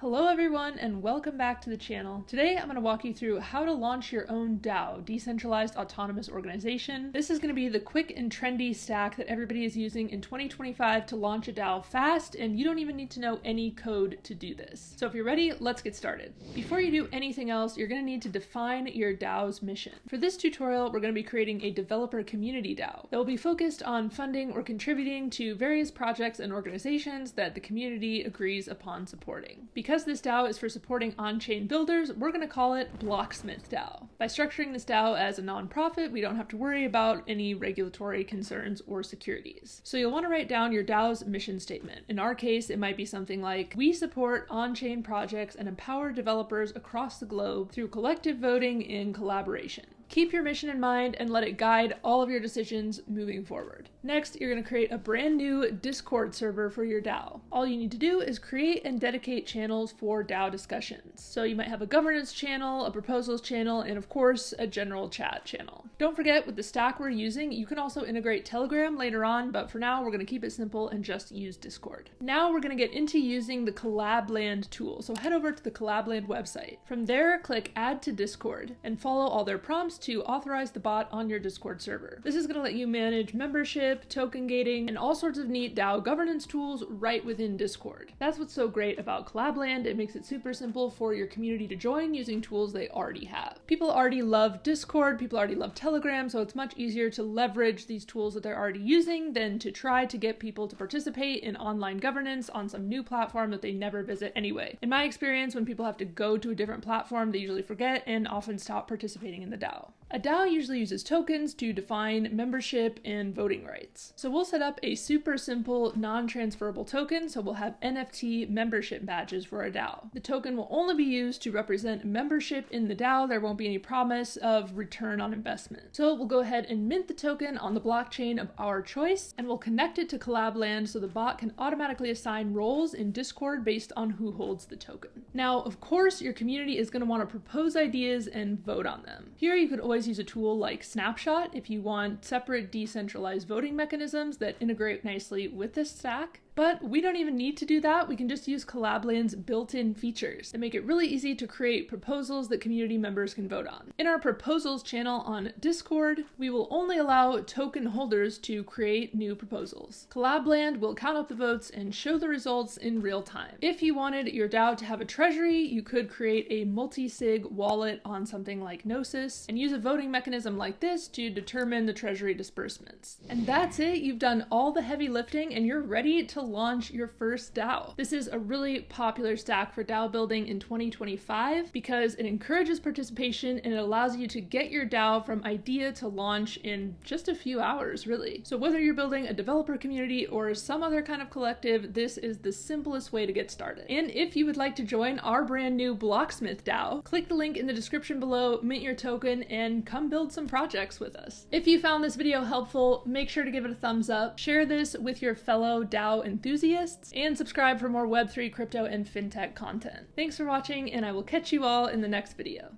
Hello everyone and welcome back to the channel. Today I'm going to walk you through how to launch your own DAO, Decentralized Autonomous Organization. This is going to be the quick and trendy stack that everybody is using in 2025 to launch a DAO fast, and you don't even need to know any code to do this. So if you're ready, let's get started. Before you do anything else, you're going to need to define your DAO's mission. For this tutorial, we're going to be creating a developer community DAO that will be focused on funding or contributing to various projects and organizations that the community agrees upon supporting. Because this DAO is for supporting on-chain builders, we're going to call it Blocksmith DAO. By structuring this DAO as a nonprofit, we don't have to worry about any regulatory concerns or securities. So you'll want to write down your DAO's mission statement. In our case, it might be something like, we support on-chain projects and empower developers across the globe through collective voting and collaboration. Keep your mission in mind and let it guide all of your decisions moving forward. Next, you're going to create a brand new Discord server for your DAO. All you need to do is create and dedicate channels for DAO discussions. So you might have a governance channel, a proposals channel, and of course, a general chat channel. Don't forget, with the stack we're using, you can also integrate Telegram later on, but for now, we're going to keep it simple and just use Discord. Now we're going to get into using the Collabland tool. So head over to the Collabland website. From there, click Add to Discord and follow all their prompts to authorize the bot on your Discord server. This is going to let you manage membership, token gating, and all sorts of neat DAO governance tools right within Discord. That's what's so great about Collabland. It makes it super simple for your community to join using tools they already have. People already love Discord, people already love Telegram, so it's much easier to leverage these tools that they're already using than to try to get people to participate in online governance on some new platform that they never visit anyway. In my experience, when people have to go to a different platform, they usually forget and often stop participating in the DAO. A DAO usually uses tokens to define membership and voting rights. So we'll set up a super simple non-transferable token, so we'll have NFT membership badges for a DAO. The token will only be used to represent membership in the DAO. There won't be any promise of return on investment. So we'll go ahead and mint the token on the blockchain of our choice, and we'll connect it to Collabland so the bot can automatically assign roles in Discord based on who holds the token. Now, of course, your community is going to want to propose ideas and vote on them. Here you could always use a tool like Snapshot if you want separate decentralized voting mechanisms that integrate nicely with this stack. But we don't even need to do that. We can just use Collabland's built-in features that make it really easy to create proposals that community members can vote on. In our proposals channel on Discord, we will only allow token holders to create new proposals. Collabland will count up the votes and show the results in real time. If you wanted your DAO to have a treasury, you could create a multi-sig wallet on something like Gnosis and use a voting mechanism like this to determine the treasury disbursements. And that's it. You've done all the heavy lifting and you're ready to launch your first DAO. This is a really popular stack for DAO building in 2025 because it encourages participation and it allows you to get your DAO from idea to launch in just a few hours, really. So whether you're building a developer community or some other kind of collective, this is the simplest way to get started. And if you would like to join our brand new Blocksmith DAO, click the link in the description below, mint your token, and come build some projects with us. If you found this video helpful, make sure to give it a thumbs up, share this with your fellow DAO enthusiasts, and subscribe for more Web3, crypto, and fintech content. Thanks for watching, and I will catch you all in the next video.